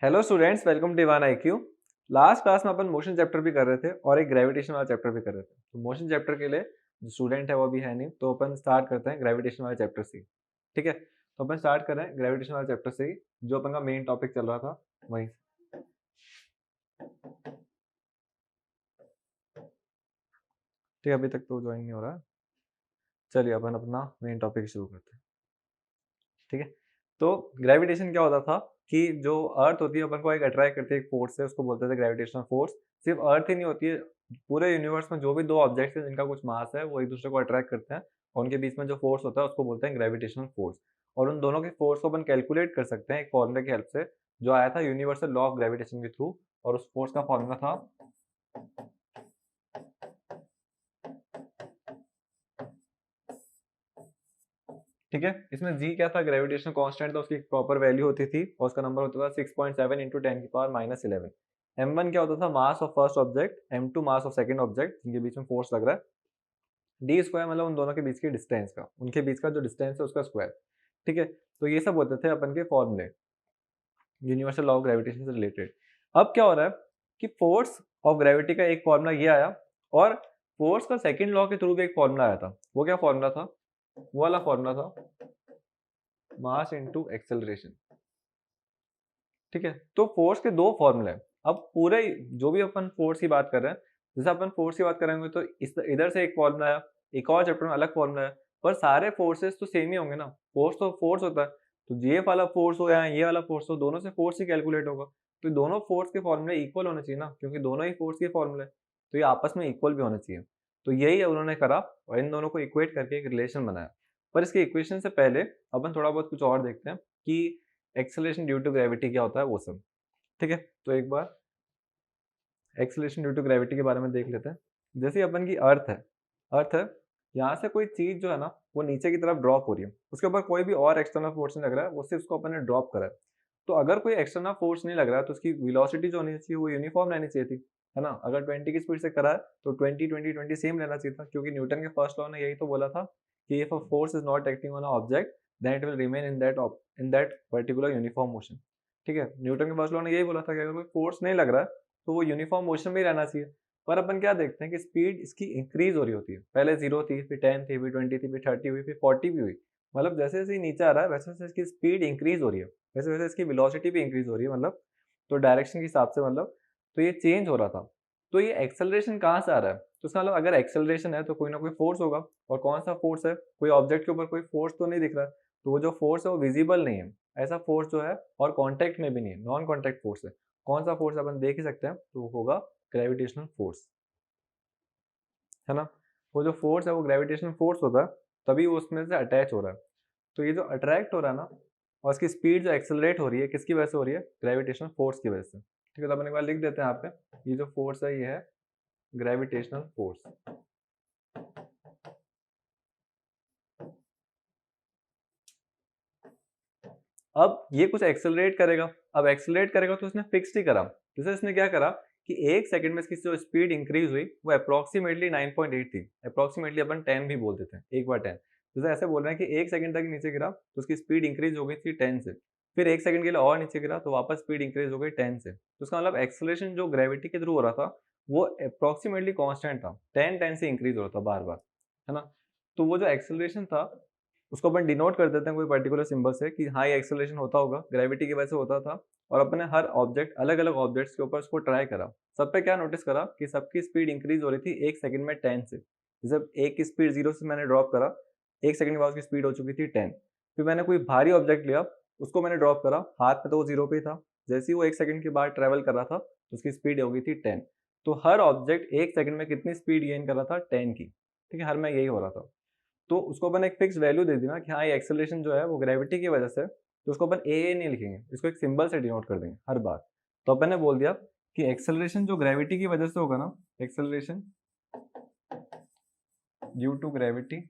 Hello students, welcome to Evan IQ. Last class में अपन motion chapter भी कर रहे थे और एक ग्रेविटेशन वाला चैप्टर भी कर रहे थे। तो मोशन चैप्टर के लिए जो स्टूडेंट है वो भी है नहीं, तो अपन स्टार्ट करते हैं ग्रेविटेशन वाले चैप्टर से ही। ठीक है, तो अपन स्टार्ट कर रहे हैं ग्रेविटेशन वाले चैप्टर से ही, जो अपन का मेन टॉपिक चल रहा था वहीं से। ठीक है, अभी तक तो ज्वाइन नहीं हो रहा। चलिए अपन अपना मेन टॉपिक शुरू करते हैं। ठीक है, तो ग्रेविटेशन क्या होता था कि जो अर्थ होती है अपन को एक अट्रैक्ट करती है, एक फोर्स है, उसको बोलते थे ग्रेविटेशनल फोर्स। सिर्फ अर्थ ही नहीं होती है, पूरे यूनिवर्स में जो भी दो ऑब्जेक्ट्स हैं जिनका कुछ मास है वो एक दूसरे को अट्रैक्ट करते हैं, और उनके बीच में जो फोर्स होता है उसको बोलते हैं ग्रेविटेशनल फोर्स। और उन दोनों के फोर्स को अपन कैलकुलेट कर सकते हैं एक फॉर्मूले की हेल्प से, जो आया था यूनिवर्सल लॉ ऑफ ग्रेविटेशन के थ्रू। और उस फोर्स का फॉर्मूला था, ठीक है, इसमें g क्या था, ग्रेविटेशनल कांस्टेंट था, उसकी प्रॉपर वैल्यू होती थी और उसका नंबर होता था 6.7 इंटू 10⁻11। m1 क्या होता था, mass of first object, m2 mass of second object जिनके बीच में फोर्स लग रहा है, d स्क्वायर मतलब उन दोनों के बीच की डिस्टेंस का, उनके बीच का जो डिस्टेंस है उसका स्क्वायर। ठीक है, तो ये सब होते थे अपन के फॉर्मूले यूनिवर्सल लॉ ऑफ ग्रेविटेशन से रिलेटेड। अब क्या हो रहा है कि फोर्स ऑफ ग्रेविटी का एक फॉर्मूला ये आया, और फोर्स का सेकंड लॉ के थ्रू भी एक फॉर्मूला आया था। वो क्या फॉर्मूला था, वो वाला फॉर्मूला था मास इनटू एक्सेलरेशन। ठीक है, तो फोर्स के दो फॉर्मूले हैं। अब पूरे जो भी अपन फोर्स की बात कर रहे हैं, जैसे अपन फोर्स की बात करेंगे तो इस इधर से एक फॉर्मूला है, एक और चैप्टर में अलग फॉर्मूला है, पर सारे फोर्सेस तो सेम ही होंगे ना। फोर्स तो फोर्स होता है, तो ये वाला फोर्स हो या ये वाला फोर्स हो, दोनों से फोर्स ही कैलकुलेट होगा। तो दोनों फोर्स के फॉर्मूले इक्वल होने चाहिए ना, क्योंकि दोनों ही फोर्स के फॉर्मूले, तो ये आपस में इक्वल भी होने चाहिए। तो यही उन्होंने करा और इन दोनों को इक्वेट करके एक रिलेशन बनाया। पर इसके इक्वेशन से पहले अपन थोड़ा बहुत कुछ और देखते हैं कि एक्सेलरेशन ड्यू टू ग्रेविटी क्या होता है वो सब। ठीक है, तो एक बार एक्सेलरेशन ड्यू टू ग्रेविटी के बारे में देख लेते हैं। जैसे अपन की अर्थ है, यहाँ से कोई चीज जो है ना वो नीचे की तरफ ड्रॉप हो रही है, उसके ऊपर कोई भी और एक्सटर्नल फोर्स नहीं लग रहा है, वो सिर्फ उसको अपन ने ड्रॉप करा है। तो अगर कोई एक्सटर्नल फोर्स नहीं लग रहा है तो उसकी वेलोसिटी जो होनी चाहिए वो यूनिफॉर्म रहनी चाहिए थी, है ना। अगर 20 की स्पीड से करा है तो 20 सेम रहना चाहिए था, क्योंकि न्यूटन के फर्स्ट लॉ ने यही तो बोला था कि if a force is not acting on a object then it will remain in that particular uniform motion. ठीक है, न्यूटन के फर्स्ट लॉ ने यही बोला था कि अगर कोई फोर्स नहीं लग रहा है तो वो यूनिफॉर्म मोशन में ही रहना चाहिए। पर अपन क्या देखते हैं कि स्पीड इसकी इंक्रीज हो रही होती है, पहले 0 थी, फिर 10 थी, फिर 20 थी, फिर 30 हुई, फिर 40 भी हुई। मतलब जैसे जैसे नीचे आ रहा है वैसे वैसे इसकी स्पीड इंक्रीज हो रही है, वैसे वैसे इसकी वेलोसिटी भी इंक्रीज हो रही है, मतलब तो डायरेक्शन के हिसाब से, मतलब तो ये चेंज हो रहा था। तो ये एक्सेलरेशन कहाँ से आ रहा है, तो उसका मतलब अगर एक्सेलरेशन है तो कोई ना कोई फोर्स होगा, और कौन सा फोर्स है, कोई ऑब्जेक्ट के ऊपर कोई फोर्स तो नहीं दिख रहा है, तो वो जो फोर्स है वो विजिबल नहीं है। ऐसा फोर्स जो है और कॉन्टेक्ट में भी नहीं है, नॉन कॉन्टेक्ट फोर्स है। कौन सा फोर्स अपन देख ही सकते हैं, तो वो होगा ग्रेविटेशनल फोर्स, है ना। वो जो फोर्स है वो ग्रेविटेशनल फोर्स होता है, तभी वो उसमें से अटैच हो रहा है। तो ये जो अट्रैक्ट हो रहा है ना, और उसकी स्पीड जो एक्सेलरेट हो रही है, किसकी वजह से हो रही है, ग्रेविटेशनल फोर्स की वजह से। ठीक है, तो अपन एक बार लिख देते हैं यहाँ पे, ये जो फोर्स है ये है ग्रेविटेशनल फोर्स। अब ये कुछ एक्सेलरेट करेगा, अब एक्सेलरेट करेगा तो इसने फिक्स्ड ही करा। जैसे इसने क्या करा कि एक सेकंड में इसकी जो स्पीड इंक्रीज हुई वो अप्रोक्सीमेटली 9.8 थी, अप्रोक्सीमेटली अपन 10 भी बोल देते हैं, एक बार 10। जैसे ऐसे बोल रहे हैं कि एक सेकंड तक नीचे गिरा तो उसकी स्पीड इंक्रीज हो गई थी 10 से, फिर एक सेकंड के लिए और नीचे गिरा तो वापस स्पीड इंक्रीज हो गई 10 से। तो उसका मतलब एक्सेलरेशन जो ग्रेविटी के थ्रू हो रहा था वो अप्रोक्सीमेटली कॉन्स्टेंट था, 10 से इंक्रीज हो रहा था बार बार, है ना। तो वो जो एक्सेलरेशन था उसको अपन डिनोट कर देते हैं कोई पर्टिकुलर सिंबल से कि हाँ ये एक्सेलरेशन होता होगा, ग्रेविटी की वजह से होता था। और अपन ने हर ऑब्जेक्ट, अलग अलग ऑब्जेक्ट्स के ऊपर उसको ट्राई करा, सब पे क्या नोटिस करा कि सबकी स्पीड इंक्रीज हो रही थी एक सेकंड में 10 से। जैसे एक की स्पीड 0 से मैंने ड्रॉप करा, एक सेकंड के बाद उसकी स्पीड हो चुकी थी 10। फिर मैंने कोई भारी ऑब्जेक्ट लिया, उसको मैंने ड्रॉप करा, हाथ में तो वो 0 पे ही था, जैसे ही वो एक सेकंड के बाद ट्रेवल कर रहा था तो उसकी स्पीड हो गई थी 10। तो हर ऑब्जेक्ट एक सेकंड में कितनी स्पीड गेन कर रहा था, 10 की। ठीक है, हर में यही हो रहा था। तो उसको अपन एक फिक्स वैल्यू दे दी ना कि हाँ ये एक्सेलरेशन जो है वो ग्रेविटी की वजह से, तो उसको अपन ए नहीं लिखेंगे, इसको एक सिंबल से डिनोट कर देंगे हर बार। तो अपन ने बोल दिया कि एक्सेलरेशन जो ग्रेविटी की वजह से होगा ना, एक्सेलरेशन ड्यू टू ग्रेविटी,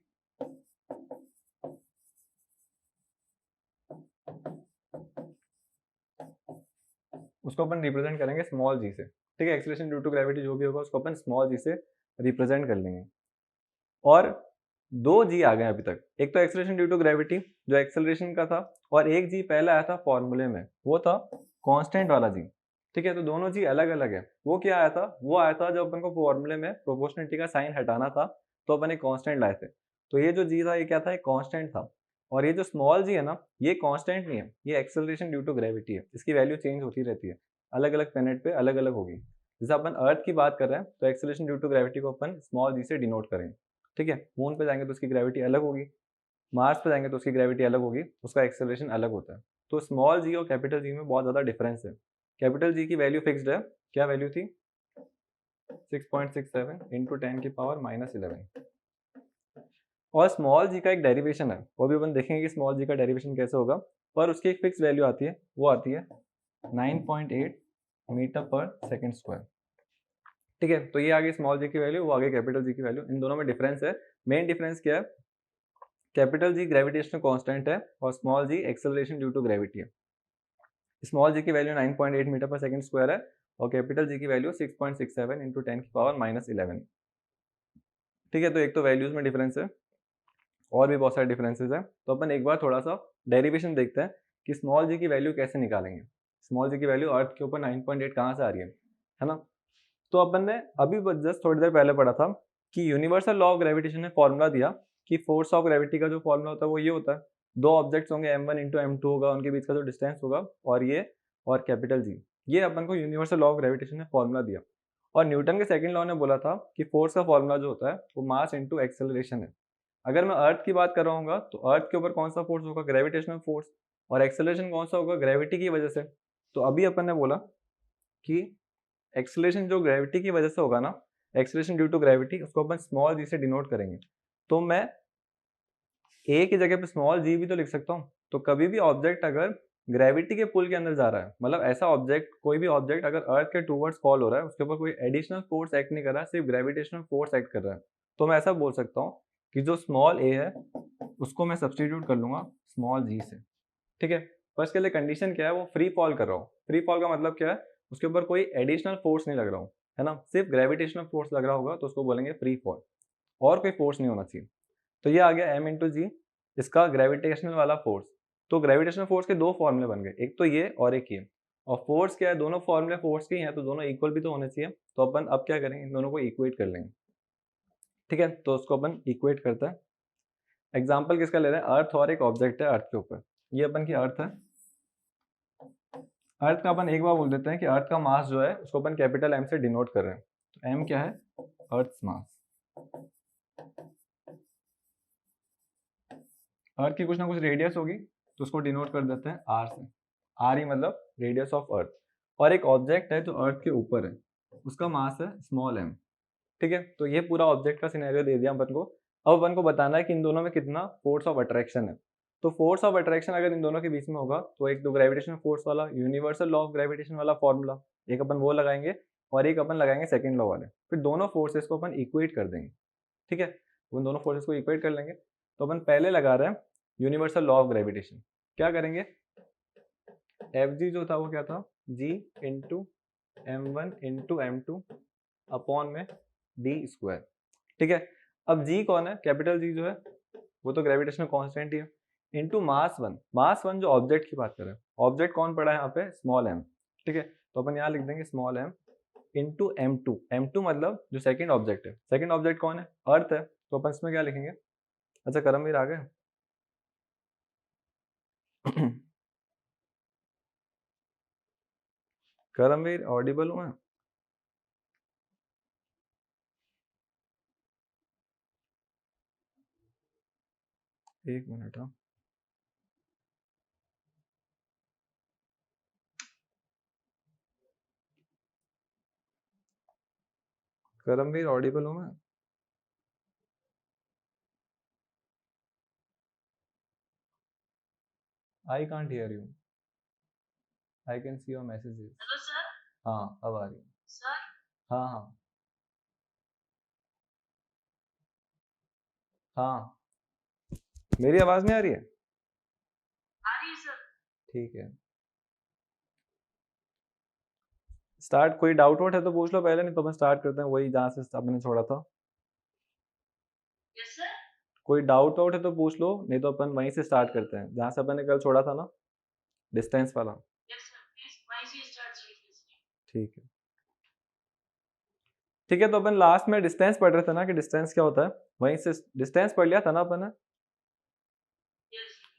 उसको अपन रिप्रेजेंट करेंगे स्मॉल जी से। ठीक है, एक्सेलरेशन ड्यू टू ग्रेविटी जो भी होगा उसको अपन स्मॉल जी से रिप्रेजेंट कर लेंगे। और दो जी आ गए अभी तक, एक तो एक्सेलरेशन ड्यू टू ग्रेविटी जो एक्सेलरेशन का था, और एक जी पहले आया था फॉर्मूले में, वो था कांस्टेंट वाला जी, ठीक है। तो दोनों जी अलग अलग है। वो क्या आया था, वो आया था जब अपन को फॉर्मूले में प्रोपोर्शनलिटी का साइन हटाना था तो अपन एक कांस्टेंट लाए थे। तो ये जो जी था ये क्या था, एक कांस्टेंट था। और ये जो स्मॉल जी है ना, ये कांस्टेंट नहीं है, ये एक्सेलरेशन ड्यू टू ग्रेविटी है। इसकी वैल्यू चेंज होती रहती है, अलग अलग प्लेनेट पे अलग अलग होगी। जैसे अपन अर्थ की बात कर रहे हैं तो एक्सेलरेशन ड्यू टू ग्रेविटी को अपन स्मॉल जी से डिनोट करेंगे, ठीक है। मून पे जाएंगे तो उसकी ग्रेविटी अलग होगी, मार्स पे जाएंगे तो उसकी ग्रेविटी अलग होगी, उसका एक्सेलरेशन अलग होता है। तो स्मॉल जी और कैपिटल जी में बहुत ज़्यादा डिफरेंस है। कैपिटल जी की वैल्यू फिक्स्ड है, क्या वैल्यू थी, 6.67 इंटू 10⁻11। और स्मॉल जी का एक डेरिवेशन है, वो भी अपन देखेंगे कि स्मॉल जी का डेरिवेशन कैसे होगा। पर उसकी एक फिक्स वैल्यू आती है, वो आती है 9.8 मीटर पर सेकेंड स्क्वायर, ठीक है। तो ये आ गई स्मॉल जी की वैल्यू, वो आ गई कैपिटल जी की वैल्यू। इन दोनों में डिफरेंस है। मेन डिफरेंस क्या है, कैपिटल जी ग्रेविटेशनल कांस्टेंट है और small g acceleration due to gravity है। स्मॉल जी की value 9.8 metre per second square है और कैपिटल जी की वैल्यू 6.67 इंटू 10⁻11, ठीक है। तो एक तो वैल्यूज में डिफरेंस है और भी बहुत सारे डिफरेंसेस है। तो अपन एक बार थोड़ा सा डेरिवेशन देखते हैं कि स्मॉल जी की वैल्यू कैसे निकालेंगे। स्मॉल जी की वैल्यू अर्थ के ऊपर 9.8 कहाँ से आ रही है ना। तो अपन ने अभी जस्ट थोड़ी देर पहले पढ़ा था कि यूनिवर्सल लॉ ऑफ ग्रेविटेशन ने फॉर्मूला दिया कि फोर्स ऑफ ग्रेविटी का जो फॉर्मूला होता है वो ये होता है, दो ऑब्जेक्ट्स होंगे m1 इंटू m2 होगा, उनके बीच का जो डिस्टेंस होगा, और ये और कैपिटल जी, ये अपन को यूनिवर्सल लॉ ऑफ ग्रेविटेशन ने फॉर्मूला दिया। और न्यूटन के सेकंड लॉ ने बोला था कि फोर्स का फॉर्मूला जो होता है वो मास इंटू एक्सेलरेशन है। अगर मैं अर्थ की बात कर रहा हूँ तो अर्थ के ऊपर कौन सा फोर्स होगा, ग्रेविटेशनल फोर्स, और एक्सेलरेशन कौन सा होगा, ग्रेविटी की वजह से। तो अभी अपन ने बोला कि एक्सेलरेशन जो ग्रेविटी की वजह से होगा ना, एक्सेलरेशन ड्यू टू ग्रेविटी, उसको अपन स्मॉल जी से डिनोट करेंगे। तो मैं ए की जगह पे स्मॉल जी भी तो लिख सकता हूँ। तो कभी भी ऑब्जेक्ट अगर ग्रेविटी के पुल के अंदर जा रहा है, मतलब ऐसा ऑब्जेक्ट, कोई भी ऑब्जेक्ट अगर अर्थ के टूवर्ड्स फॉल हो रहा है, उसके ऊपर कोई एडिशनल फोर्स एक्ट नहीं कर रहा है, सिर्फ ग्रेविटेशनल फोर्स एक्ट कर रहा है, तो मैं ऐसा बोल सकता हूँ कि जो स्मॉल ए है उसको मैं सब्सटीट्यूट कर लूंगा स्मॉल जी से, ठीक है। पर इसके लिए कंडीशन क्या है, वो फ्री फॉल कर रहा हूँ। फ्री फॉल का मतलब क्या है, उसके ऊपर कोई एडिशनल फोर्स नहीं लग रहा हूँ, है ना, सिर्फ ग्रेविटेशनल फोर्स लग रहा होगा तो उसको बोलेंगे फ्री फॉल, और कोई फोर्स नहीं होना चाहिए। तो ये आ गया m इंटू जी, इसका ग्रेविटेशनल वाला फोर्स। तो ग्रेविटेशनल फोर्स के दो फॉर्मूले बन गए, एक तो ये और एक ये। और फोर्स क्या है, दोनों फॉर्मूले फोर्स के ही हैं तो दोनों इक्वल भी तो होने चाहिए। तो अपन अब क्या करेंगे, इन दोनों को इक्वेट कर लेंगे, ठीक है। तो उसको अपन इक्वेट करते हैं। एग्जाम्पल किसका ले रहे हैं, अर्थ और एक ऑब्जेक्ट है अर्थ के ऊपर। ये अपन की अर्थ है। अर्थ का अपन एक बार बोल देते हैं कि अर्थ का मास जो है उसको अपन कैपिटल एम से डिनोट कर रहे हैं। तो एम क्या है, अर्थ मास। अर्थ की कुछ ना कुछ रेडियस होगी तो उसको डिनोट कर देते हैं आर से। आर ही मतलब रेडियस ऑफ अर्थ। और एक ऑब्जेक्ट है जो अर्थ के ऊपर है, उसका मास है स्मॉल एम, ठीक है। तो ये पूरा ऑब्जेक्ट का सिनेरियो दे दिया अपन को। अब अपन को बताना है कि इन दोनों में कितना फोर्स ऑफ अट्रैक्शन है। तो फोर्स ऑफ अट्रैक्शन अगर इन दोनों के बीच में होगा तो एक तो ग्रेविटेशन फोर्स वाला यूनिवर्सल लॉ ऑफ ग्रेविटेशन वाला फॉर्मूला, एक अपन वो लगाएंगे और एक अपन लगाएंगे सेकंड लॉ वाले। फिर दोनों फोर्सेस को अपन इक्वेट कर देंगे, ठीक है। उन दोनों फोर्सेस को इक्वेट कर लेंगे। तो अपन पहले लगा रहे हैं यूनिवर्सल लॉ ऑफ ग्रेविटेशन। क्या करेंगे, एफ जी जो था वो क्या था, G into m1 into m2 upon में डी स्क्वायर, ठीक है। अब जी कौन है, कैपिटल जी जो है वो तो ग्रेविटेशनल कांस्टेंट ही है, into mass one. Mass one जो ऑब्जेक्ट की बात कर रहे हैं, ऑब्जेक्ट कौन पड़ा है यहाँ पे, स्मॉल एम, ठीक है। तो अपन यहाँ लिख देंगे small M into m2। m2 मतलब जो सेकंड ऑब्जेक्ट है, सेकंड ऑब्जेक्ट कौन है, अर्थ है। तो अपन इसमें क्या लिखेंगे, अच्छा करमवीर आ गए करमवीर ऑडिबल हूँ मैं? एक मिनट, हाँ। करमवीर ऑडिबल हूँ मैं? I can't hear you, I can see your messages. Hello sir. हाँ अब आ रही है सर। हाँ हाँ हाँ, मेरी आवाज नहीं आ रही है? आ रही है सर। ठीक है, स्टार्ट। कोई डाउट वाउट है तो पूछ लो पहले, नहीं तो अपन स्टार्ट करते हैं वही जहाँ से आपने छोड़ा था। Yes sir. कोई डाउट वाउट है तो पूछ लो, नहीं तो अपन वहीं से स्टार्ट करते हैं जहाँ से अपन ने कल छोड़ा था ना, डिस्टेंस वाला। यस सर, प्लीज ठीक है। ठीक है, तो अपन लास्ट में डिस्टेंस पढ़ रहे थे ना कि डिस्टेंस क्या होता है, वहीं से डिस्टेंस पढ़ लिया था ना अपन ने,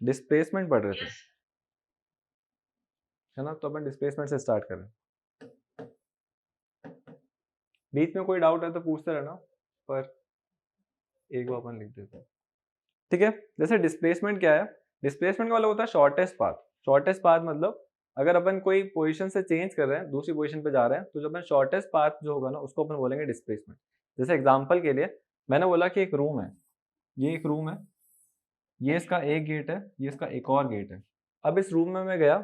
डिस्प्लेसमेंट पढ़ रहे थे, है ना। तो अपन डिस्प्लेसमेंट से स्टार्ट करें। बीच में कोई डाउट है तो पूछते रहना, पर एक बार अपन लिख देते हैं। ठीक है, जैसे डिस्प्लेसमेंट क्या है, डिस्प्लेसमेंट का मतलब होता है शॉर्टेस्ट पाथ। शॉर्टेस्ट पाथ मतलब अगर अपन कोई पोजीशन से चेंज कर रहे हैं, दूसरी पोजीशन पे जा रहे हैं, तो जो अपन शॉर्टेस्ट पाथ जो होगा ना उसको अपन बोलेंगे डिस्प्लेसमेंट। जैसे एग्जांपल के लिए मैंने बोला कि एक रूम है, ये एक रूम है, ये इसका एक गेट है, ये इसका एक और गेट है। अब इस रूम में मैं गया,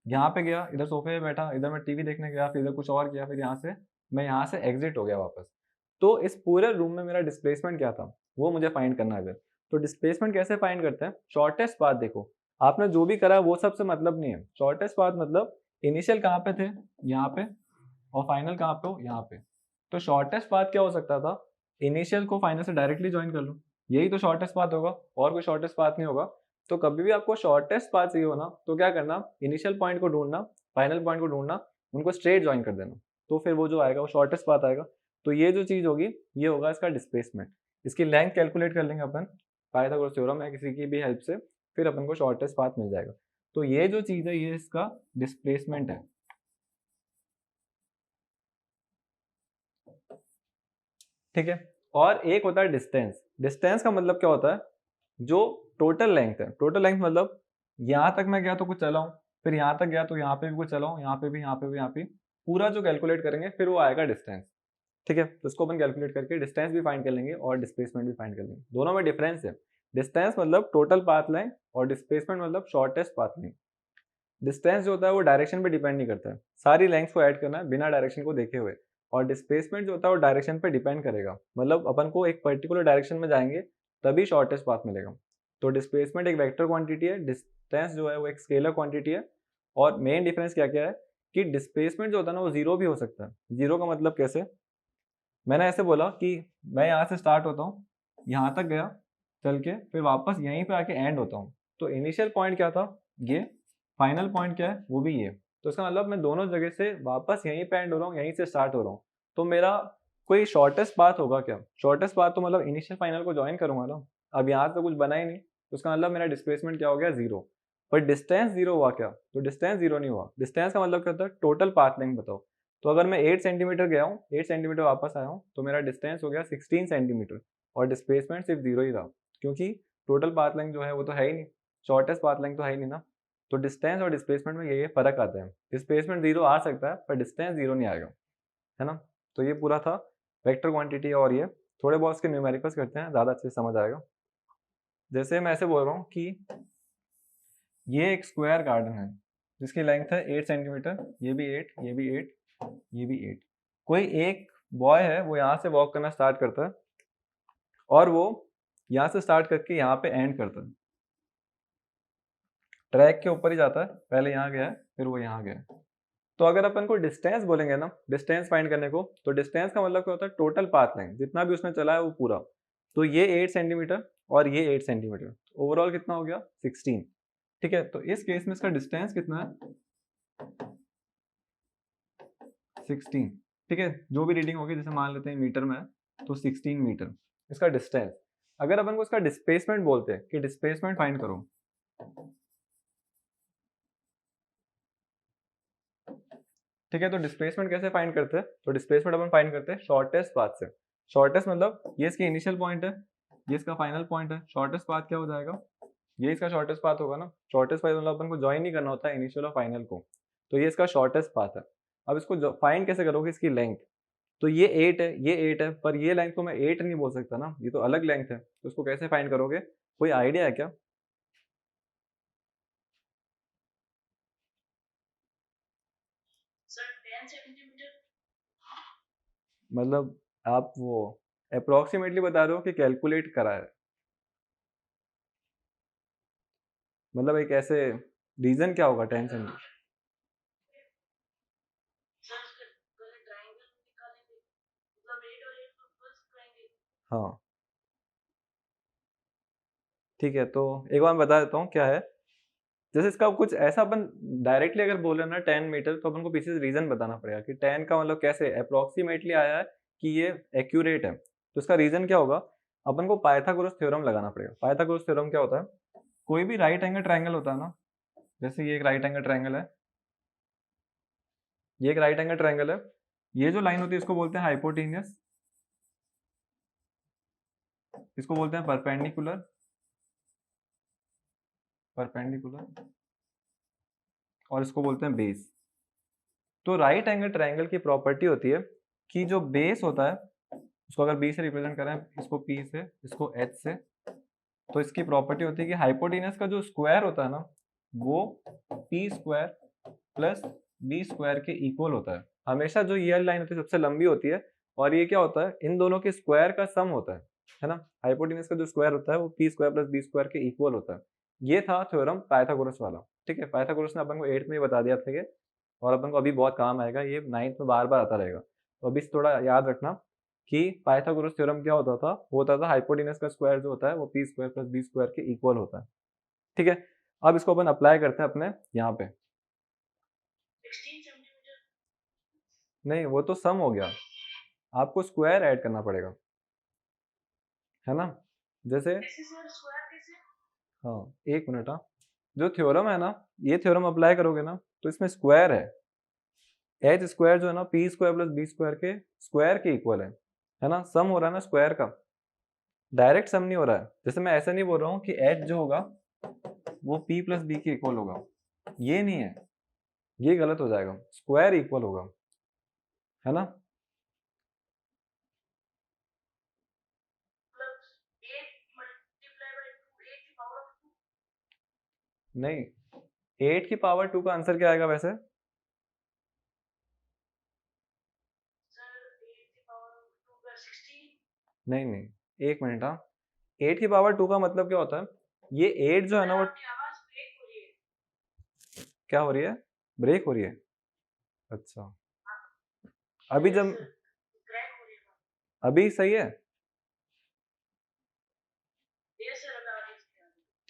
यहाँ पे गया, इधर सोफे पे बैठा, इधर मैं टीवी देखने गया, फिर इधर कुछ और किया, फिर यहाँ से मैं यहाँ से एग्जिट हो गया वापस। तो इस पूरे रूम में मेरा डिस्प्लेसमेंट क्या था वो मुझे फाइंड करना है। अगर तो डिस्प्लेसमेंट कैसे फाइंड करते हैं, शॉर्टेस्ट पाथ देखो, आपने जो भी करा वो सबसे मतलब नहीं है। शॉर्टेस्ट पाथ मतलब इनिशियल कहाँ पे थे, यहाँ पे, और फाइनल कहाँ पे हो, यहाँ पे। तो शॉर्टेस्ट पाथ क्या हो सकता था, इनिशियल को फाइनल से डायरेक्टली ज्वाइन कर लो, यही तो शॉर्टेस्ट पाथ होगा, और कोई शॉर्टेस्ट पाथ नहीं होगा। तो कभी भी आपको शॉर्टेस्ट पाथ चाहिए हो ना, तो क्या करना, इनिशियल पॉइंट को ढूंढना, फाइनल पॉइंट को ढूंढना, उनको स्ट्रेट ज्वाइन कर देना, तो फिर वो जो आएगा वो शॉर्टेस्ट पाथ आएगा। तो ये जो चीज होगी ये होगा इसका डिस्प्लेसमेंट। इसकी लेंथ कैलकुलेट कर लेंगे अपन पाइथागोरस थ्योरम या किसी की भी हेल्प से, फिर अपन को शॉर्टेस्ट पाथ मिल जाएगा। तो ये जो चीज है ये इसका डिस्प्लेसमेंट है। ठीक है, और एक होता है डिस्टेंस। डिस्टेंस का मतलब क्या होता है, जो टोटल लेंथ है। टोटल लेंथ मतलब यहाँ तक मैं गया तो कुछ चला हूँ, फिर यहाँ तक गया तो यहाँ पे भी कुछ चला हूँ, यहाँ पे भी, यहाँ पे भी, यहाँ पे, पूरा जो कैलकुलेट करेंगे फिर वो आएगा डिस्टेंस। ठीक है, तो इसको अपन कैलकुलेट करके डिस्टेंस भी फाइंड कर लेंगे और डिस्प्लेसमेंट भी फाइंड कर लेंगे। दोनों में डिफरेंस है, डिस्टेंस मतलब टोटल पाथ लेंथ और डिस्प्लेसमेंट मतलब शॉर्टेस्ट पाथ लेंथ। डिस्टेंस जो होता है वो डायरेक्शन पे डिपेंड नहीं करता है, सारी लेंथ को ऐड करना है बिना डायरेक्शन को देखे हुए। और डिस्प्लेसमेंट जो होता है वो डायरेक्शन पे डिपेंड करेगा, मतलब अपन को एक पर्टिकुलर डायरेक्शन में जाएंगे तभी शॉर्टेस्ट पाथ मिलेगा। तो डिस्प्लेसमेंट एक वेक्टर क्वांटिटी है, डिस्टेंस जो है वो एक स्केलर क्वांटिटी है। और मेन डिफरेंस क्या क्या है कि डिस्प्लेसमेंट जो होता है ना वो जीरो भी हो सकता है। जीरो का मतलब कैसे, मैंने ऐसे बोला कि मैं यहाँ से स्टार्ट होता हूँ, यहाँ तक गया चल के, फिर वापस यहीं पे आके एंड होता हूँ। तो इनिशियल पॉइंट क्या था ये, फाइनल पॉइंट क्या है वो भी ये। तो इसका मतलब मैं दोनों जगह से वापस यहीं पे एंड हो रहा हूँ, यहीं से स्टार्ट हो रहा हूँ। तो मेरा कोई शॉर्टेस्ट पाथ होगा क्या, शॉर्टेस्ट पाथ तो मतलब इनिशियल फाइनल को ज्वाइन करूंगा ना। अब यहाँ से कुछ बना ही नहीं, तो उसका मतलब मेरा डिस्प्लेसमेंट क्या हो गया, जीरो। पर डिस्टेंस जीरो हुआ क्या, तो डिस्टेंस जीरो नहीं हुआ। डिस्टेंस का मतलब क्या होता है, टोटल पाथ लेंथ बताओ। तो अगर मैं 8 सेंटीमीटर गया हूँ, 8 सेंटीमीटर वापस आया हूँ, तो मेरा डिस्टेंस हो गया 16 सेंटीमीटर, और डिस्प्लेसमेंट सिर्फ जीरो ही रहा, क्योंकि टोटल पाथ लेंथ जो है वो तो है ही नहीं, शॉर्टेस्ट पाथ लेंथ तो है ही नहीं ना। तो डिस्टेंस और डिस्प्लेसमेंट में ये फर्क आता है, डिस्प्लेसमेंट जीरो आ सकता है पर डिस्टेंस जीरो नहीं आएगा, है ना। तो ये पूरा था वेक्टर क्वांटिटी। और ये थोड़े बहुत इसके न्यूमेरिकल्स करते हैं, ज़्यादा अच्छे से समझ आएगा। जैसे मैं ऐसे बोल रहा हूँ कि ये एक स्क्वायर गार्डन है जिसकी लेंथ है 8 सेंटीमीटर, ये भी 8, ये भी 8, ये भी 8। कोई एक बॉय है वो यहाँ से वॉक करना स्टार्ट करता है, और वो यहाँ से स्टार्ट करके यहाँ पे एंड करता है, ट्रैक के ऊपर ही जाता है, पहले यहाँ गया है फिर वो यहाँ गया है। तो अगर अपन को डिस्टेंस बोलेंगे ना, डिस्टेंस फाइंड करने को, तो डिस्टेंस का मतलब क्या होता है, टोटल पाथ लेंथ जितना भी उसने चला है वो पूरा। तो ये 8 सेंटीमीटर और ये 8 सेंटीमीटर, ओवरऑल कितना हो गया, 16। ठीक है, तो इस केस में इसका डिस्टेंस कितना है, 16। ठीक है, जो भी रीडिंग होगी, जैसे मान लेते हैं मीटर में है, तो 16 मीटर इसका डिस्टेंस। अगर अपन को इसका डिस्प्लेसमेंट बोलते हैं कि डिस्प्लेसमेंट फाइंड करो, ठीक है, तो डिस्प्लेसमेंट कैसे फाइंड करते हैं, तो डिस्प्लेसमेंट अपन फाइंड करते हैं शॉर्टेस्ट पाथ से। शॉर्टेस्ट मतलब ये इसकी इनिशियल पॉइंट है, ये इसका फाइनल पॉइंट है, शॉर्टेस्ट पाथ क्या हो जाएगा, ये इसका शॉर्टेस्ट पाथ होगा ना। शॉर्टेस्ट पाथ मतलब अपन को ज्वाइन नहीं करना होता है इनिशियल और फाइनल को, तो ये इसका शॉर्टेस्ट पाथ है। अब इसको फाइंड कैसे करोगे, इसकी लेंथ। तो ये 8 है, ये 8 है, पर ये लेंथ को मैं 8 नहीं बोल सकता ना, ये तो अलग लेंथ है, तो उसको कैसे फाइंड करोगे, कोई आइडिया है क्या। मतलब आप वो अप्रोक्सीमेटली बता रहे हो कि कैलकुलेट करा है, मतलब एक ऐसे रीजन क्या होगा, 10 सेंटीमीटर। हाँ ठीक है, तो एक बार मैं बता देता हूँ क्या है। जैसे इसका कुछ ऐसा अपन डायरेक्टली अगर बोले ना 10 मीटर, तो अपन को पीछे से रीजन बताना पड़ेगा कि 10 का मतलब कैसे अप्रोक्सीमेटली आया है कि ये एक्यूरेट है। तो इसका रीजन क्या होगा, अपन को पाइथागोरस थ्योरम लगाना पड़ेगा। पाइथागोरस थ्योरम क्या होता है, कोई भी राइट एंगल ट्रायंगल होता है ना, जैसे ये एक राइट एंगल ट्रायंगल है, ये एक राइट एंगल ट्रायंगल है, ये जो लाइन होती है इसको बोलते हैं हाइपोटेनियस, इसको बोलते हैं परपेंडिकुलर, परपेंडिकुलर, और इसको बोलते हैं बेस। तो राइट एंगल ट्रायंगल की प्रॉपर्टी होती है कि जो बेस होता है उसको अगर बी से रिप्रेजेंट करें, इसको पी से, इसको एच से, तो इसकी प्रॉपर्टी होती है कि हाइपोटेनस का जो स्क्वायर होता है ना वो P square plus B square के इक्वल होता है। हमेशा जो ये लाइन होती है सबसे लंबी होती है, और ये क्या होता है, इन दोनों के स्क्वायर का सम होता है ना। हाइपोटेनस का जो स्क्वायर होता है वो P square plus B square के इक्वल होता है। ये था थ्योरम पाइथागोरस वाला। ठीक है, पाइथागोरस ने अपन को 8th में बता दिया था ये, और अपन को अभी बहुत काम आएगा, ये 9th में बार बार आता रहेगा। तो अभी थोड़ा याद रखना कि पाइथागोरस थ्योरम क्या होता था, वो होता था हाइपोटेनस का स्क्वायर जो होता है वो P square plus B square के इक्वल होता है। ठीक है, अब इसको अपन अप्लाई करते हैं अपने यहाँ पे। नहीं, वो तो सम हो गया, आपको स्क्वायर ऐड करना पड़ेगा, है ना। जैसे हाँ, एक मिनट, हाँ, जो थ्योरम है ना, ये थ्योरम अप्लाई करोगे ना तो इसमें स्क्वायर है, एच स्क्वायर जो है ना P square plus B square के इक्वल है ना। सम हो रहा है ना स्क्वायर का, डायरेक्ट सम नहीं हो रहा है। जैसे मैं ऐसा नहीं बोल रहा हूँ कि एच जो होगा वो पी प्लस बी के इक्वल होगा, ये नहीं है, ये गलत हो जाएगा, स्क्वायर इक्वल होगा, है ना। नहीं, 8 की पावर 2 का आंसर क्या आएगा वैसे? नहीं नहीं, एक मिनट, हाँ, 8 की पावर 2 का मतलब क्या होता है, ये 8 जो है ना वो क्या हो रही है, ब्रेक हो रही है। अच्छा, अभी जब अभी सही है,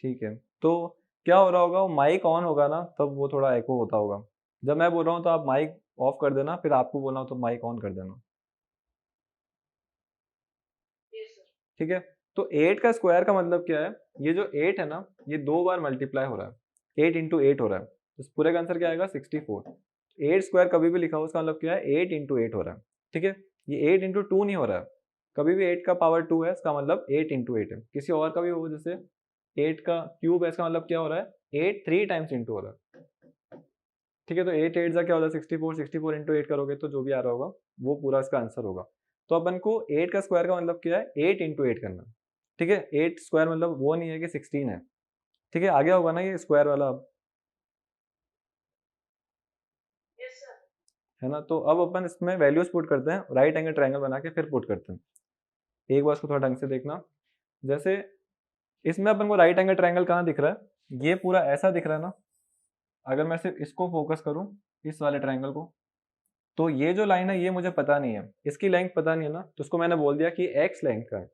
ठीक है। तो क्या हो रहा होगा, वो माइक ऑन होगा ना तब वो थोड़ा एको होता होगा। जब मैं बोल रहा हूँ तो आप माइक ऑफ कर देना, फिर आपको बोलना हो तो माइक ऑन कर देना। ठीक है, तो 8 का स्क्वायर का मतलब क्या है, ये जो 8 है ना ये 2 बार मल्टीप्लाई हो रहा है, 8 इंटू 8 हो रहा है, तो इस पूरे का आंसर क्या आएगा 64। 8 स्क्वायर कभी भी लिखा हो उसका मतलब क्या है 8 इंटू 8 हो रहा है। ठीक है, ये 8 इंटू 2 नहीं हो रहा है, कभी भी 8 का पावर 2 है इसका मतलब 8 इंटू 8 है। किसी और का भी हो, जैसे 8 का क्यूब है, इसका मतलब क्या हो रहा है 8 3 टाइम्स इंटू हो रहा है। ठीक है, तो 8 8 का क्या होता है 64, 64 इंटू 8 करोगे तो जो भी आ रहा होगा वो पूरा इसका आंसर होगा। तो अपन को 8 का स्क्वायर का मतलब क्या है 8 इंटू 8 करना। ठीक है, 8 स्क्वायर मतलब वो नहीं है कि 16 है। ठीक है, आगे होगा ना ये स्क्वायर वाला अब, है ना। तो अब अपन इसमें वैल्यूज पुट करते हैं, राइट एंगल ट्रायंगल बना के फिर पुट करते हैं। एक बार इसको थोड़ा ढंग से देखना, जैसे इसमें अपन को राइट एंगल ट्रायंगल कहाँ दिख रहा है, ये पूरा ऐसा दिख रहा है ना। अगर मैं सिर्फ इसको फोकस करूं, इस वाले ट्रायंगल को, तो ये जो लाइन है ये मुझे पता नहीं है, इसकी लेंथ पता नहीं है ना, तो उसको मैंने बोल दिया कि एक्स लेंथ का है।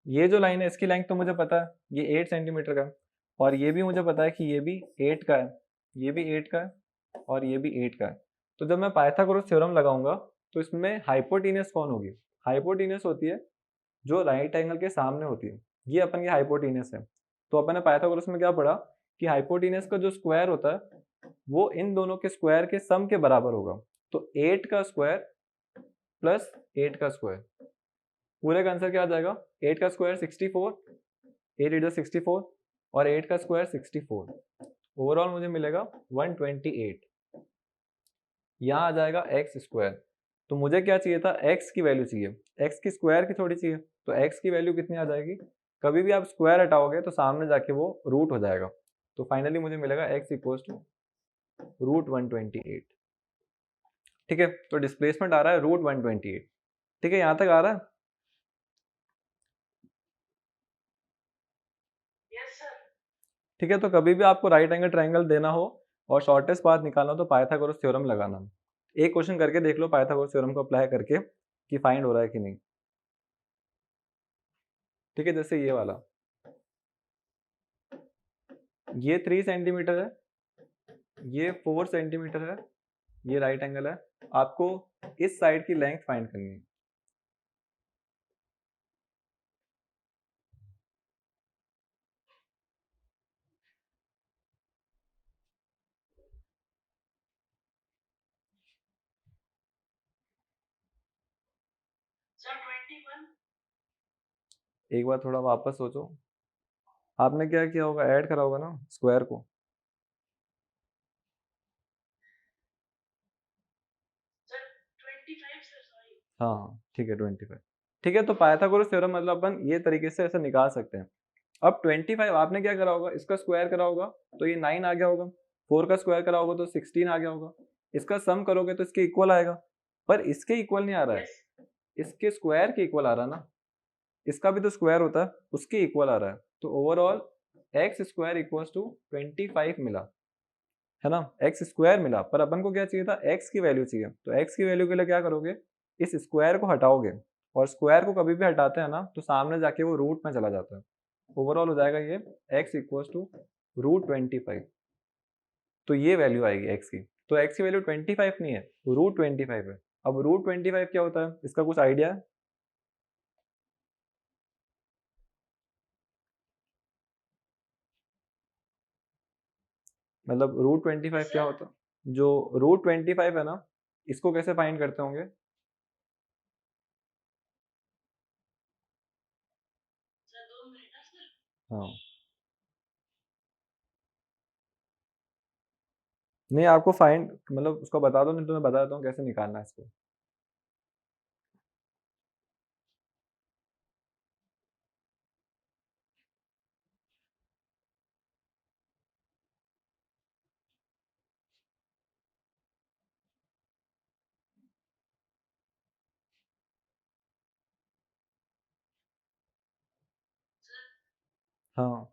ये जो लाइन है इसकी लेंथ तो मुझे पता है, ये 8 सेंटीमीटर का है, और ये भी मुझे पता है कि ये भी 8 का है, ये भी 8 का है, और ये भी 8 का है। तो जब मैं पाइथागोरस थ्योरम लगाऊंगा तो इसमें हाइपोटेनस कौन होगी, हाइपोटेनस होती है जो राइट एंगल के सामने होती है, ये अपन की हाइपोटेनस है। तो अपन ने पाइथागोरस में क्या पढ़ा कि हाइपोटेनस का जो स्क्वायर होता है वो इन दोनों के स्क्वायर के सम के बराबर होगा। तो 8 का स्क्वायर प्लस 8 का स्क्वायर, पूरे का आंसर क्या आ जाएगा, 8 का स्क्वायर 64, 8 8 64, और 8 का स्क्वायर 64, ओवरऑल मुझे मिलेगा 128। यहाँ आ जाएगा एक्स स्क्वायर। तो मुझे क्या चाहिए था, एक्स की वैल्यू चाहिए, एक्स की स्क्वायर की थोड़ी चाहिए। तो एक्स की वैल्यू कितनी आ जाएगी, कभी भी आप स्क्वायर हटाओगे तो सामने जाके वो रूट हो जाएगा। तो फाइनली मुझे मिलेगा एक्स इक्वल्स टू रूट 128। ठीक है, तो डिस्प्लेसमेंट आ रहा है रूट 128। ठीक है, यहाँ तक आ रहा है। ठीक है, तो कभी भी आपको राइट एंगल ट्रायंगल देना हो और शॉर्टेस्ट पाथ निकालना हो तो पाइथागोरस थ्योरम लगाना। एक क्वेश्चन करके देख लो पाइथागोरस थ्योरम को अप्लाई करके कि फाइंड हो रहा है कि नहीं। ठीक है, जैसे ये वाला, ये 3 सेंटीमीटर है, ये 4 सेंटीमीटर है, ये राइट एंगल है, आपको इस साइड की लेंथ फाइंड करनी है। एक बार थोड़ा वापस सोचो, आपने क्या किया होगा, ऐड करा होगा ना स्क्वायर को। हाँ ठीक है 25। ठीक है, तो पाइथागोरस थ्योरम मतलब अपन ये तरीके से ऐसे निकाल सकते हैं। अब 25 आपने क्या करा होगा, इसका स्क्वायर करा होगा तो ये 9 आ गया होगा, 4 का स्क्वायर करा होगा तो 16 आ गया होगा, इसका सम करोगे तो इसके इक्वल आएगा। पर इसके इक्वल नहीं आ रहा है, इसके स्क्वायर के इक्वल आ रहा है ना, इसका भी तो स्क्वायर होता है, उसके इक्वल आ रहा है। तो overall X square equals to 25 मिला, है ना, एक्स स्क्वायर मिला। पर अपन को क्या चाहिए था, एक्स की वैल्यू चाहिए। तो एक्स की वैल्यू के लिए क्या करोगे, इस स्क्वायर को हटाओगे, और स्क्वायर को कभी भी हटाते हैं ना तो सामने जाके वो रूट में चला जाता है। ओवरऑल हो जाएगा ये x इक्वल्स टू √25। तो ये वैल्यू आएगी x की। तो x की वैल्यू 25 नहीं है, √25 है। अब √25 क्या होता है, इसका कुछ आइडिया है? मतलब √25 क्या होता है, जो √25 है ना, इसको कैसे फाइंड करते होंगे? हाँ, नहीं आपको फाइंड मतलब उसको बता दो, नहीं तो मैं बता देता हूँ कैसे निकालना है इसको। हाँ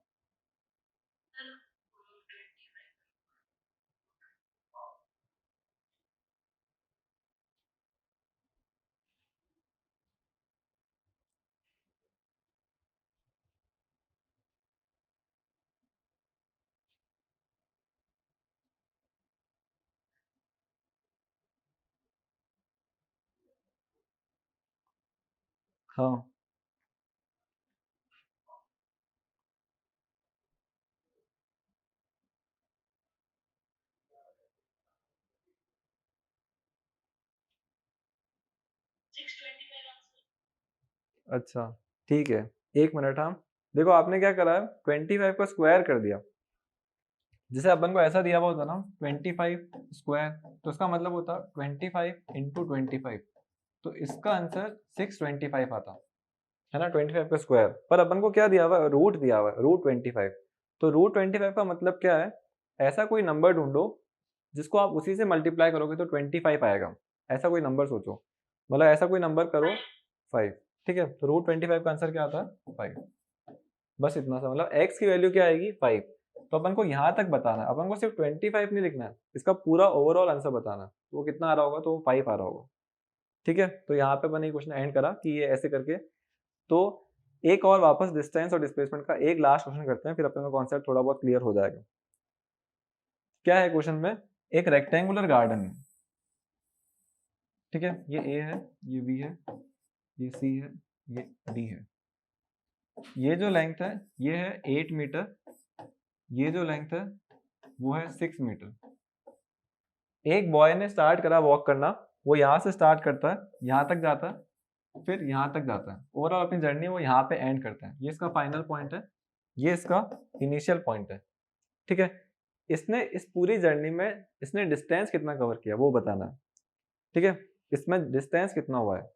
हाँ। अच्छा ठीक है, एक मिनट। हाँ देखो, आपने क्या करा है, 25 का स्क्वायर कर दिया। जैसे अपन को ऐसा दिया हुआ होता ना 25 स्क्वायर, तो इसका मतलब होता 25 इंटू 25, तो इसका आंसर 625 आता है ना, 25 का स्क्वायर। पर अपन को क्या दिया हुआ है, रूट दिया हुआ है, √25। तो √25 का मतलब क्या है, ऐसा कोई नंबर ढूंढो जिसको आप उसी से मल्टीप्लाई करोगे तो 25 आएगा। ऐसा कोई नंबर सोचो, मतलब ऐसा कोई नंबर करो 5। ठीक है, तो √25 का आंसर क्या आता है, 5। बस इतना सा, मतलब x की वैल्यू क्या आएगी, 5। तो अपन को यहाँ तक बताना है, अपन को सिर्फ 25 नहीं लिखना है, इसका पूरा ओवरऑल आंसर बताना है। तो वो कितना आ रहा होगा, तो वो 5 आ रहा होगा। ठीक है, तो यहाँ पे अपन ये क्वेश्चन एंड करा कि ये ऐसे करके। तो एक और वापस डिस्टेंस और डिस्प्लेसमेंट का एक लास्ट क्वेश्चन करते हैं, फिर अपने का कॉन्सेप्ट थोड़ा बहुत क्लियर हो जाएगा। क्या है क्वेश्चन में, एक रेक्टेंगुलर गार्डन है, ठीक है, ये ए है, ये बी है, ये सी है, ये डी है। ये जो लेंथ है ये है 8 मीटर, ये जो लेंथ है वो है 6 मीटर। एक बॉय ने स्टार्ट करा वॉक करना, वो यहाँ से स्टार्ट करता है, यहाँ तक जाता है, फिर यहाँ तक जाता है। ओवरऑल अपनी जर्नी वो यहाँ पे एंड करता है। ये इसका फाइनल पॉइंट है, ये इसका इनिशियल पॉइंट है। ठीक है, इसने इस पूरी जर्नी में इसने डिस्टेंस कितना कवर किया वो बताना है। ठीक है, इसमें डिस्टेंस कितना हुआ है।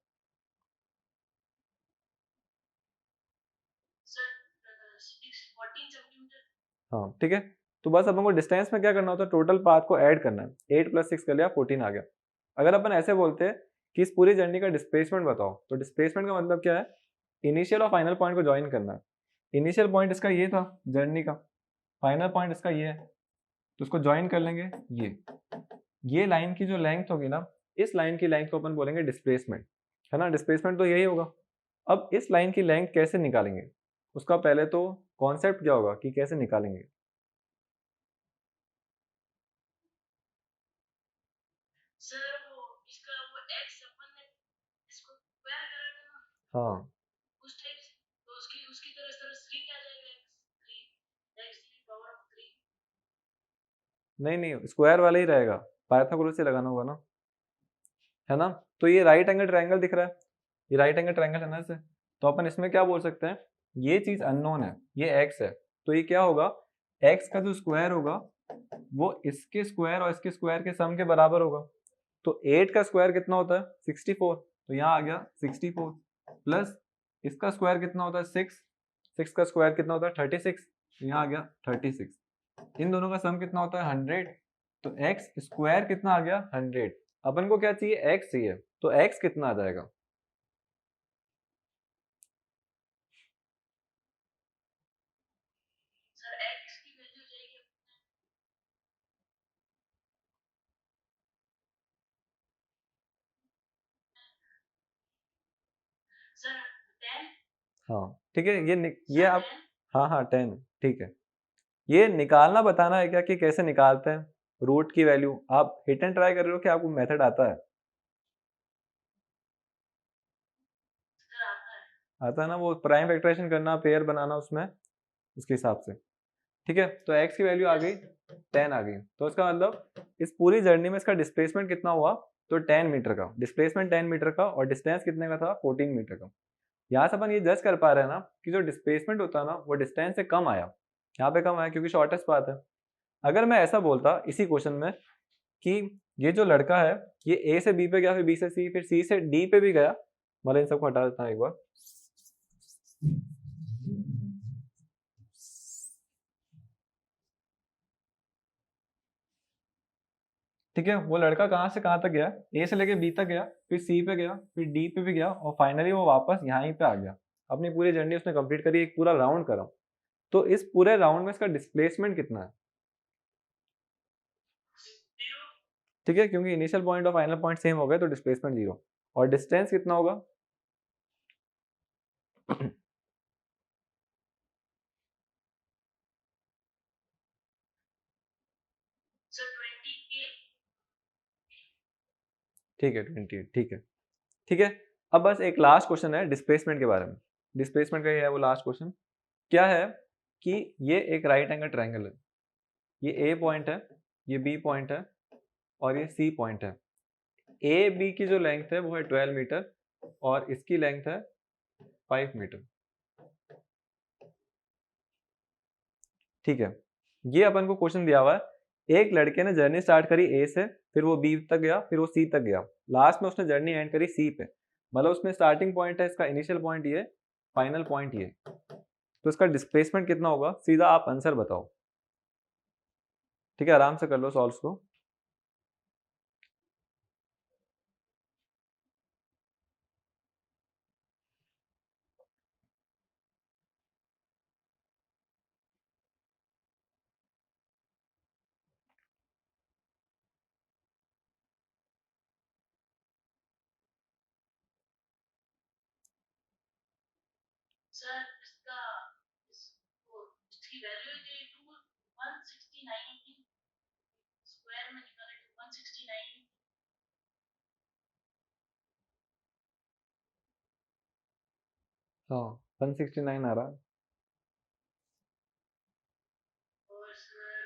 हाँ ठीक है, तो बस अपन को डिस्टेंस में क्या करना होता है, टोटल पाथ को ऐड करना है। 8 + 6 कर लिया, 14 आ गया। अगर अपन ऐसे बोलते हैं कि इस पूरी जर्नी का डिस्प्लेसमेंट बताओ, तो डिस्प्लेसमेंट का मतलब क्या है, इनिशियल और फाइनल पॉइंट को ज्वाइन करना है। इनिशियल पॉइंट इसका ये था जर्नी का, फाइनल पॉइंट इसका ये है, तो उसको ज्वाइन कर लेंगे। ये लाइन की जो लेंथ होगी ना, इस लाइन की लेंथ को अपन बोलेंगे डिस्प्लेसमेंट, है ना। डिस्प्लेसमेंट तो यही होगा। अब इस लाइन की लेंथ कैसे निकालेंगे, उसका पहले तो कॉन्सेप्ट क्या होगा कि कैसे निकालेंगे। हाँ उस टाइप से तो उसकी तरह इस तरह स्ट्रिंग आ जाएगा x पावर ऑफ 3। नहीं स्क्वायर वाला ही रहेगा, पाइथागोरस से लगाना होगा ना, है ना। तो ये राइट एंगल ट्रायंगल दिख रहा है, ये राइट एंगल ट्रायंगल है ना इसे, तो अपन इसमें क्या बोल सकते हैं, ये चीज अननोन है, ये x है, तो ये क्या होगा, x का जो स्क्वायर होगा वो इसके स्क्वायर और इसके स्क्वायर के सम के बराबर होगा। तो 8 का स्क्वायर कितना होता है 64, तो यहाँ आ गया 64 प्लस इसका स्क्वायर कितना होता है 6, 6 का स्क्वायर कितना होता है 36, तो यहाँ आ गया 36, इन दोनों का सम कितना होता है 100, तो एक्स स्क्वायर कितना आ गया 100। अपन को क्या चाहिए, एक्स चाहिए, तो एक्स कितना आ जाएगा, सर x की वैल्यू जाएगी सर 10। हाँ ठीक है, ये सर आप 10। हाँ हाँ 10, ठीक है। ये निकालना बताना है क्या कि कैसे निकालते हैं रूट की वैल्यू, आप हिट एंड ट्राई कर रहे हो कि आपको मेथड आता है, सर आता है ना, वो प्राइम फैक्टराइजेशन करना, पेयर बनाना उसमें, उसके हिसाब से, ठीक है। तो x की वैल्यू आ गई 10 आ गई, तो इसका मतलब इस पूरी जर्नी में इसका डिस्प्लेसमेंट कितना हुआ, तो 10 मीटर का डिस्प्लेसमेंट, 10 मीटर का, और डिस्टेंस कितने का था 14 मीटर का। यहाँ से अपन ये जज कर पा रहे हैं ना कि जो डिस्प्लेसमेंट होता है ना वो डिस्टेंस से कम आया, यहाँ पे कम आया क्योंकि शॉर्टेस्ट पाथ है। अगर मैं ऐसा बोलता इसी क्वेश्चन में कि ये जो लड़का है ये ए से बी पे गया, फिर बी से सी, फिर सी से डी पे भी गया, मतलब इन सबको हटा देता हूँ एक बार, ठीक है। वो लड़का कहाँ से कहाँ तक गया, ए से लेके बी तक गया, फिर सी पे गया, फिर डी पे भी गया, और फाइनली वो वापस यहाँ ही पे आ गया, अपनी पूरी जर्नी उसने कंप्लीट करी, एक पूरा राउंड करा। तो इस पूरे राउंड में इसका डिस्प्लेसमेंट कितना है, ठीक है, क्योंकि इनिशियल पॉइंट और फाइनल पॉइंट सेम हो गए तो डिस्प्लेसमेंट 0, और डिस्टेंस कितना होगा सर 28। ठीक है 28, ठीक है, ठीक है। अब बस एक लास्ट क्वेश्चन है डिस्प्लेसमेंट के बारे में, डिस्प्लेसमेंट का ही है वो लास्ट क्वेश्चन, क्या है कि ये एक राइट एंगल ट्रायंगल है, ये ए पॉइंट है, ये बी पॉइंट है, और ये सी पॉइंट है। ए बी की जो लेंथ है वो है 12 मीटर, और इसकी लेंथ है 5 मीटर, ठीक है। ये अपन को क्वेश्चन दिया हुआ है, एक लड़के ने जर्नी स्टार्ट करी ए से, फिर वो बी तक गया, फिर वो सी तक गया, लास्ट में उसने जर्नी एंड करी सी पे, मतलब उसमें स्टार्टिंग पॉइंट है इसका, इनिशियल पॉइंट ये, फाइनल पॉइंट ये, तो इसका डिस्प्लेसमेंट कितना होगा, सीधा आप आंसर बताओ, ठीक है, आराम से कर लो सॉल्व को। सर इसकी वैल्यू थी 169 स्क्वायर में निकाले तो 169। हाँ 169 आ रहा है, और सर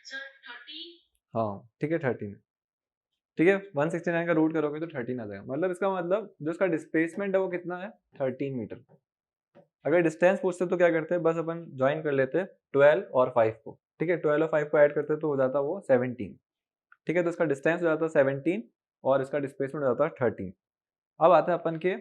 सर 30। हाँ ठीक है 13, ठीक है, 169 का रूट करोगे तो 13 आ जाएगा, मतलब इसका मतलब जो इसका डिस्प्लेसमेंट है वो कितना है 13 मीटर। अगर डिस्टेंस पूछते तो क्या करते हैं, बस अपन ज्वाइन कर लेते 12 और 5 को, ठीक है, 12 और 5 को ऐड करते तो हो जाता वो 17, ठीक है, तो इसका डिस्टेंस हो जाता 17 और इसका डिस्प्लेसमेंट हो जाता 13। अब आते हैं अपन के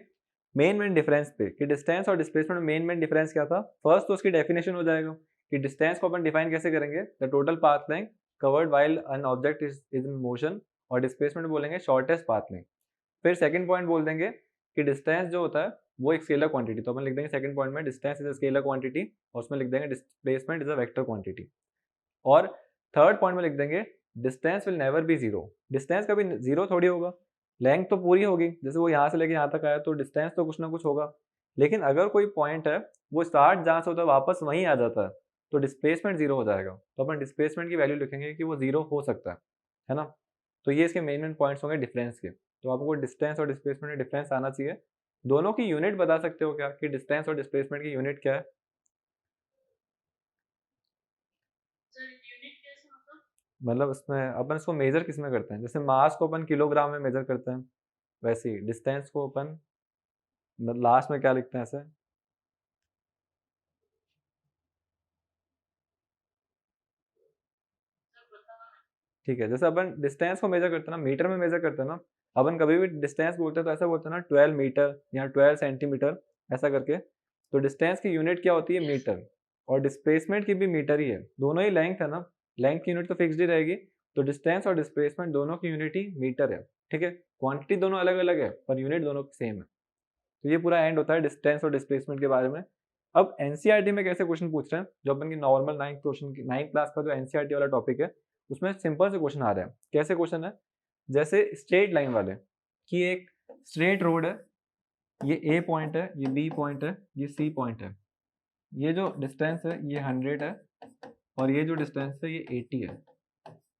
मेन डिफरेंस पे कि डिस्टेंस और डिस्प्लेसमेंट में मेन डिफरेंस क्या था। फर्स्ट तो उसकी डेफिनेशन हो जाएगा कि डिस्टेंस को अपन डिफाइन कैसे करेंगे, the total path length covered while an object is in motion, और डिस्प्लेसमेंट बोलेंगे शॉर्टेस्ट पाथ लेंथ। फिर सेकंड पॉइंट बोल देंगे कि डिस्टेंस जो होता है वो एक स्केलर क्वांटिटी, तो अपन लिख देंगे सेकंड पॉइंट में distance is a scalar quantity और उसमें लिख देंगे displacement is a vector quantity. और थर्ड पॉइंट में लिख देंगे distance will never be zero, distance कभी जीरो थोड़ी होगा, लेंथ तो पूरी होगी, जैसे वो यहाँ से लेके यहाँ तक आया तो डिस्टेंस तो कुछ ना कुछ होगा, लेकिन अगर कोई पॉइंट है वो स्टार्ट जहाँ से होता है वापस वहीं आ जाता है तो डिस्प्लेसमेंट जीरो हो जाएगा, तो अपन डिस्प्लेसमेंट की वैल्यू लिखेंगे कि वो जीरो हो सकता है ना। तो ये इसके मेन पॉइंट्स होंगे डिफरेंस के। तो आपको डिस्टेंस और डिस्प्लेसमेंट में डिफरेंस आना चाहिए। दोनों की यूनिट बता सकते हो क्या कि डिस्टेंस और डिस्प्लेसमेंट की यूनिट क्या है? सर यूनिट कैसे मतलब? मतलब इसमें अपन इसको मेजर किस में करते हैं, जैसे मास को अपन किलोग्राम में मेजर करते हैं, वैसे ही डिस्टेंस को अपन लास्ट में क्या लिखते हैं ऐसे? सर बताओ। ठीक है, जैसे अपन डिस्टेंस को मेजर करते हैं ना, मीटर में मेजर करते हैं ना, अपन कभी भी डिस्टेंस बोलते हैं तो ऐसा बोलते हैं ना 12 मीटर या 12 सेंटीमीटर ऐसा करके। तो डिस्टेंस की यूनिट क्या होती है? मीटर। और डिस्प्लेसमेंट की भी मीटर ही है, दोनों ही लेंथ है ना, लेंथ की यूनिट तो फिक्स्ड ही रहेगी। तो डिस्टेंस और डिस्प्लेसमेंट दोनों की यूनिट ही मीटर है। ठीक है, क्वांटिटी दोनों अलग अलग है पर यूनिट दोनों की सेम है। तो ये पूरा एंड होता है डिस्टेंस और डिस्प्लेसमेंट के बारे में। अब एनसीईआरटी में कैसे क्वेश्चन पूछ रहे हैं, जो अपन की नॉर्मल 9th क्लास का जो एनसीईआरटी वाला टॉपिक है उसमें सिंपल से क्वेश्चन आ रहे हैं। कैसे क्वेश्चन है? जैसे स्ट्रेट लाइन वाले, कि एक स्ट्रेट रोड है, ये ए पॉइंट है, ये बी पॉइंट है, ये सी पॉइंट है, ये जो डिस्टेंस है ये 100 है और ये जो डिस्टेंस है ये 80 है,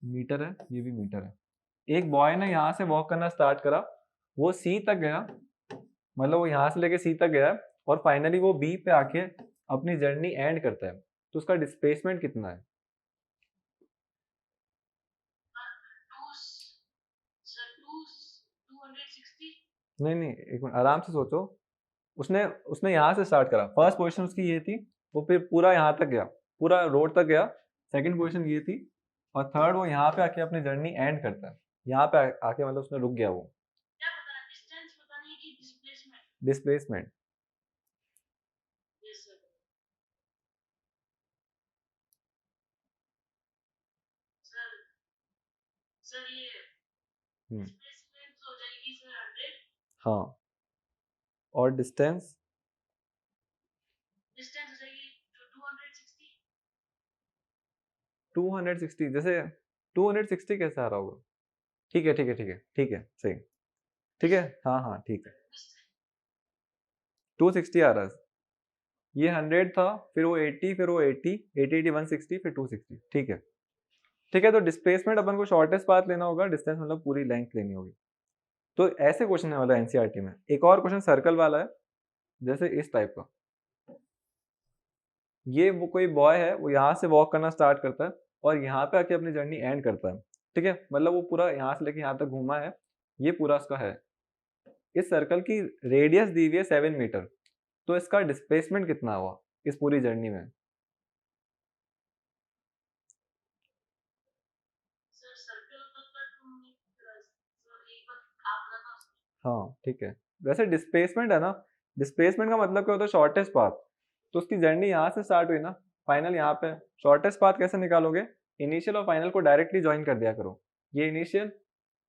मीटर है, ये भी मीटर है। एक बॉय ने यहाँ से वॉक करना स्टार्ट करा, वो सी तक गया, मतलब वो यहाँ से लेके सी तक गया और फाइनली वो बी पे आके अपनी जर्नी एंड करता है, तो उसका डिस्प्लेसमेंट कितना है? सर 260। नहीं नहीं, एक मिनट आराम से सोचो। उसने उसने यहाँ से स्टार्ट करा, फर्स्ट पोजीशन उसकी ये थी, वो फिर पूरा यहाँ तक गया, पूरा रोड तक गया, सेकंड पोजीशन ये थी, और थर्ड वो यहाँ पे आके अपनी जर्नी एंड करता है, यहाँ पे आके मतलब उसने रुक गया वो। क्या बताना, डिस्टेंस बतानी है कि displacement? Displacement. Yes sir. Sir sir ये डिस्प्लेसमेंट हो जाएगी सर 100। हाँ, और डिस्टेंस? डिस्टेंस हो जाएगी 260। 260, जैसे 260 कैसे आ रहा होगा? ठीक है ठीक है ठीक है ठीक है, सही, ठीक है, हाँ हाँ ठीक है, 260 आ रहा है। ये 100 था, फिर वो 80, फिर वो 80, 80 80 160, फिर 260। ठीक है ठीक है। तो डिस्प्लेसमेंट अपन को शॉर्टेस्ट पाथ लेना होगा, डिस्टेंस मतलब पूरी लेंथ लेनी होगी। तो ऐसे क्वेश्चन है मतलब एनसीईआरटी में। एक और क्वेश्चन सर्कल वाला है, जैसे इस टाइप का, ये वो कोई बॉय है, वो यहाँ से वॉक करना स्टार्ट करता है और यहाँ पे आके अपनी जर्नी एंड करता है। ठीक है, मतलब वो पूरा यहाँ से लेके यहाँ तक घूमा है, ये पूरा उसका है। इस सर्कल की रेडियस दी हुई है 7 मीटर, तो इसका डिस्प्लेसमेंट कितना हुआ इस पूरी जर्नी में? सर सर्कल मतलब सर एक बार आप बताओ। हाँ ठीक है, वैसे डिस्प्लेसमेंट है ना, डिस्प्लेसमेंट का मतलब क्या होता है? Shortest path. तो उसकी जर्नी यहाँ से स्टार्ट हुई ना, फाइनल यहाँ पे, शॉर्टेस्ट पाथ कैसे निकालोगे? इनिशियल और फाइनल को डायरेक्टली ज्वाइन कर दिया करो, ये इनिशियल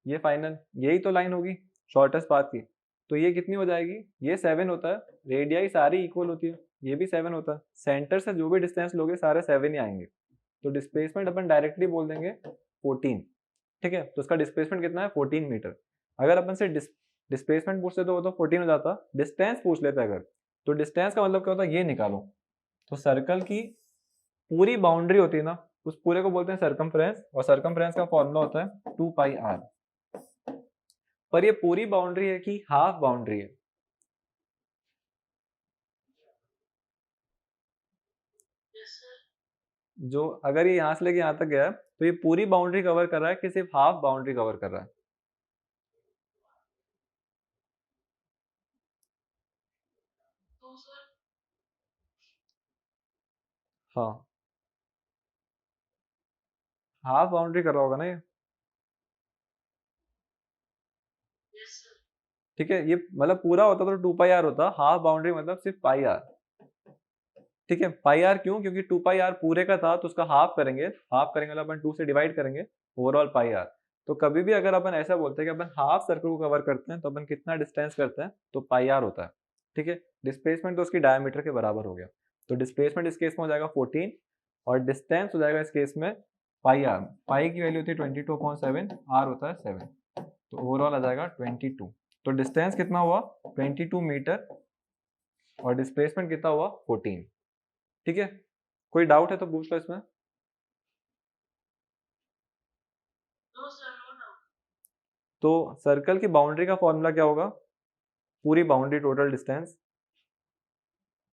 ये फाइनल, यही तो लाइन होगी शॉर्टेस्ट पाथ की। तो ये कितनी हो जाएगी? ये 7 होता है, रेडियाई सारी इक्वल होती है, ये भी 7 होता है, सेंटर से जो भी डिस्टेंस लोगे सारे 7 ही आएंगे। तो डिस्प्लेसमेंट अपन डायरेक्टली बोल देंगे 14। ठीक है, तो उसका डिस्प्लेसमेंट कितना है? 14 मीटर। अगर अपन से डिस्प्लेसमेंट पूछते तो वो तो 14 हो जाता, डिस्टेंस पूछ लेते अगर, तो डिस्टेंस का मतलब क्या होता है ये निकालो। तो सर्कल की पूरी बाउंड्री होती है ना, उस पूरे को बोलते हैं सर्कमफ्रेंस, और सर्कमफ्रेंस का फॉर्मूला होता है 2πr। पर ये पूरी बाउंड्री है कि हाफ बाउंड्री है? Yes sir. जो अगर ये यहाँ से लेके यहाँ तक गया है तो ये पूरी बाउंड्री कवर कर रहा है कि सिर्फ हाफ बाउंड्री कवर कर रहा है? तो सर हाँ, हाफ बाउंड्री कर रहा होगा ना ये। Yes sir. ठीक है, ये मतलब पूरा होता तो 2πr होता, हाफ बाउंड्री मतलब सिर्फ πr। ठीक है, πr क्यों? क्योंकि 2πr पूरे का था तो उसका हाफ करेंगे, हाफ करेंगे मतलब अपन 2 से डिवाइड करेंगे, ओवरऑल πr। तो कभी भी अगर अपन ऐसा बोलते हैं कि अपन हाफ सर्कल को कवर करते हैं तो अपन कितना डिस्टेंस करते हैं, तो πr होता है। ठीक है, डिस्प्लेसमेंट तो उसकी डायमीटर के बराबर हो गया, तो डिस्प्लेसमेंट इस केस में हो जाएगा 14 और डिस्टेंस हो जाएगा इस केस में पाई आर। पाई की वैल्यू होती है 22.7, आर होता है 7, तो ओवरऑल आ जाएगा 22। तो डिस्टेंस कितना हुआ 22 मीटर और डिस्प्लेसमेंट कितना हुआ 14। ठीक है, कोई डाउट है तो पूछ लो इसमें। No sir, no doubt. तो सर्कल की बाउंड्री का फॉर्मूला क्या होगा, पूरी boundary total distance,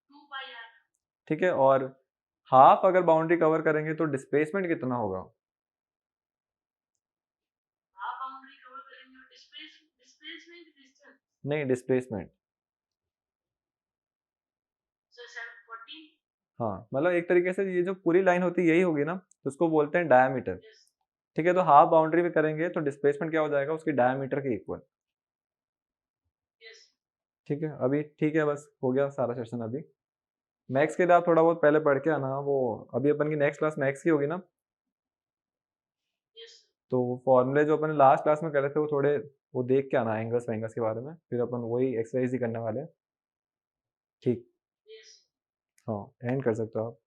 2 pi R. ठीक है, और हाफ अगर बाउंड्री कवर करेंगे तो डिस्प्लेसमेंट कितना होगा, हाफ बाउंड्री कवर करेंगे और डिस्प्लेसमेंट डिस्टेंस नहीं डिस्प्लेसमेंट, सर 14। हाँ मतलब एक तरीके से ये जो पूरी लाइन होती है यही होगी ना, तो उसको बोलते हैं डायमीटर। यस ठीक है, तो हाफ बाउंड्री में करेंगे तो डिस्प्लेसमेंट क्या हो जाएगा उसकी डायमीटर के इक्वल। यस ठीक है, अभी ठीक है, बस हो गया सारा सेशन। अभी मैथ्स के लिए आप थोड़ा बहुत पहले पढ़ के आना, वो अभी अपन की नेक्स्ट क्लास मैथ्स की होगी ना, यस तो फॉर्मूले जो अपन लास्ट क्लास में कर रहे थे वो थोड़े वो देख के आना एंगल्स वैंगल्स के बारे में, फिर अपन वही एक्सरसाइज ही करने वाले हैं। ठीक, यस। हाँ एंड कर सकते हो आप।